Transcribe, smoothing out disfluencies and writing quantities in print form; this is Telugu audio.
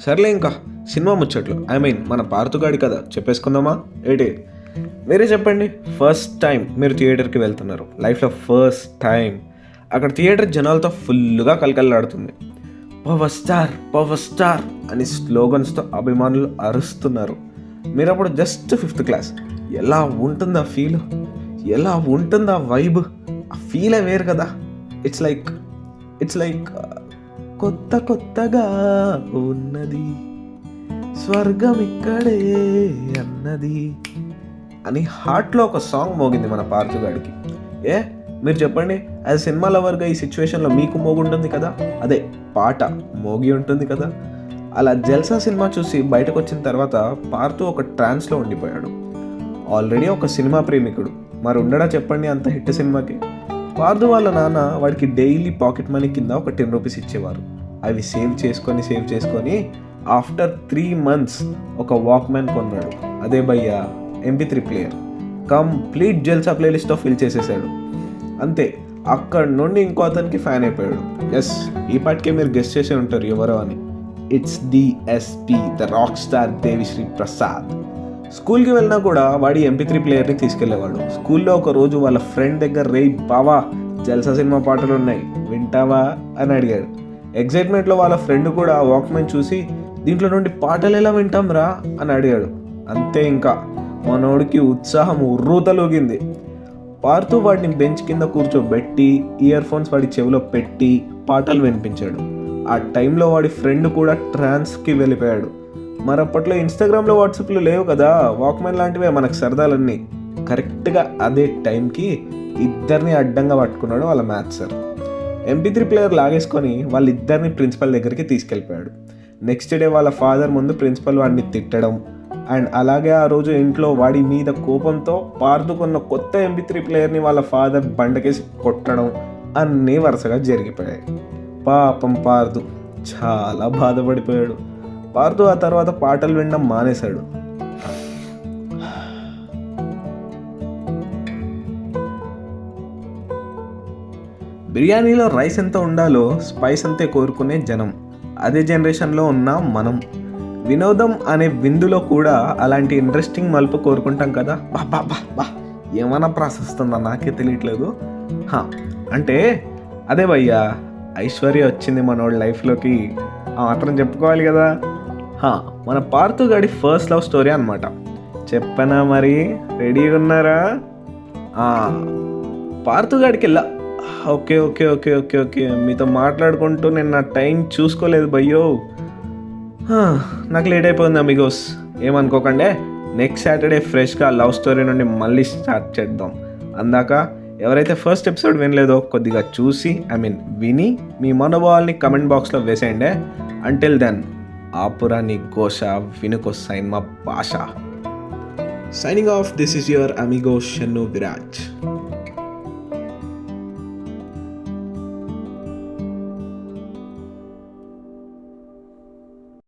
సర్లే ఇంకా సినిమా ముచ్చట్లు మన పార్థుగాడి కదా చెప్పేసుకుందామా ఏంటి? మీరే చెప్పండి. ఫస్ట్ టైం మీరు థియేటర్కి వెళ్తున్నారు, లైఫ్లో ఫస్ట్ టైం. అక్కడ థియేటర్ జనాలతో ఫుల్గా కలకల్లాడుతుంది. పవర్ స్టార్ పవర్ స్టార్ అని స్లోగన్స్తో అభిమానులు అరుస్తున్నారు. మీరు అప్పుడు జస్ట్ 5th క్లాస్. ఎలా ఉంటుంది ఆ ఫీల్, ఎలా ఉంటుంది ఆ వైబ్? ఆ ఫీలే వేరు కదా. ఇట్స్ లైక్ కొత్త కొత్తగా ఉన్నది స్వర్గం ఇక్కడే అన్నది అని హార్ట్లో ఒక సాంగ్ మోగింది మన పార్థుగాడికి. మీరు చెప్పండి, యాజ్ సినిమా లవర్గా ఈ సిచ్యువేషన్లో మీకు మోగుంటుంది కదా, అదే పాట మోగి ఉంటుంది కదా. అలా జల్సా సినిమా చూసి బయటకు వచ్చిన తర్వాత పార్థు ఒక ట్రాన్స్లో ఉండిపోయాడు. ఆల్రెడీ ఒక సినిమా ప్రేమికుడు, మరి ఉండడా చెప్పండి అంత హిట్ సినిమాకి. పార్థు వాళ్ళ నాన్న వాడికి డైలీ పాకెట్ మనీ కింద ఒక 10 రూపీస్ ఇచ్చేవారు. అవి సేవ్ చేసుకొని ఆఫ్టర్ 3 months ఒక వాక్మ్యాన్ కొన్నాడు. అదే భయ్యా MP3 ప్లేయర్. కంప్లీట్ జల్సా ప్లేలిస్ట్తో ఫిల్ చేసేసాడు. అంతే, అక్కడ నుండి ఇంకో అతనికి ఫ్యాన్ అయిపోయాడు. ఎస్, ఈ పాటికే మీరు గెస్ట్ చేసే ఉంటారు ఎవరో అని. It's DSP, the rock star Devi Sri Prasad. స్కూల్కి వెళ్ళినా కూడా వాడి MP3 ప్లేయర్ని తీసుకెళ్లేవాడు. స్కూల్లో ఒక రోజు వాళ్ళ ఫ్రెండ్ దగ్గర రేయ్ బావా జల్సా సినిమా పాటలు ఉన్నాయి వింటావా అని అడిగాడు. ఎగ్జైట్మెంట్లో వాళ్ళ ఫ్రెండ్ కూడా వాక్మెన్ చూసి దీంట్లో నుండి పాటలు ఎలా వింటాం రా అని అడిగాడు. అంతే, ఇంకా మనోడికి ఉత్సాహం ఉర్రూతలూగింది. పార్థు వాడిని బెంచ్ కింద కూర్చోబెట్టి ఇయర్ ఫోన్స్ వాడి చెవిలో పెట్టి పాటలు వినిపించాడు. ఆ టైంలో వాడి ఫ్రెండ్ కూడా ట్రాన్స్కి వెళ్ళిపోయాడు. మరప్పట్లో ఇన్స్టాగ్రామ్లో వాట్సాప్లో లేవు కదా, వాక్మెన్ లాంటివే మనకు సరదాలన్నీ. కరెక్ట్గా అదే టైంకి ఇద్దరిని అడ్డంగా పట్టుకున్నాడు వాళ్ళ మ్యాథ్స్ సార్. MP3 ప్లేయర్ లాగేసుకొని వాళ్ళిద్దరిని ప్రిన్సిపల్ దగ్గరికి తీసుకెళ్ళిపోయాడు. నెక్స్ట్ డే వాళ్ళ ఫాదర్ ముందు ప్రిన్సిపల్ వాడిని తిట్టడం, అండ్ అలాగే ఆ రోజు ఇంట్లో వాడి మీద కోపంతో పార్థుకున్న కొత్త MP3 ప్లేయర్ని వాళ్ళ ఫాదర్ బండకేసి కొట్టడం అన్నీ వరుసగా జరిగిపోయాయి. పాపం పార్థు చాలా బాధపడిపోయాడు. పార్థు ఆ తర్వాత పాటలు వినడం మానేశాడు. బిర్యానీలో రైస్ ఎంత ఉండాలో స్పైస్ అంతే కోరుకునే జనం. అదే జనరేషన్లో ఉన్న మనం. వినోదం అనే విందులో కూడా అలాంటి ఇంట్రెస్టింగ్ మలుపు కోరుకుంటాం కదా. బా ఏమైనా ప్రాసెస్ వస్తుందా నాకే తెలియట్లేదు. అంటే అదే భయ్యా, ఐశ్వర్య వచ్చింది మనోడి లైఫ్లోకి, ఆ మాత్రం చెప్పుకోవాలి కదా. మన పార్థు గాడి ఫస్ట్ లవ్ స్టోరీ అనమాట. చెప్పనా మరి, రెడీగా ఉన్నారా? పార్థు గాడికి వెళ్ళా. ఓకే మీతో మాట్లాడుకుంటూ నేను నా టైం చూసుకోలేదు భయ్యో. నాకు లేట్ అయిపోయింది అమిగోస్, ఏమనుకోకండి. నెక్స్ట్ సాటర్డే ఫ్రెష్గా లవ్ స్టోరీ నుండి మళ్ళీ స్టార్ట్ చేద్దాం. అందాక ఎవరైతే ఫస్ట్ ఎపిసోడ్ వినలేదో కొద్దిగా చూసి విని మీ మనోభావాల్ని కమెంట్ బాక్స్లో వేసేయండి. అంటిల్ దెన్, ఆపురా నీ ఘోష, వినుకో సైన్ మా భాష. Signing off, this is your amigo Shannu Viraj.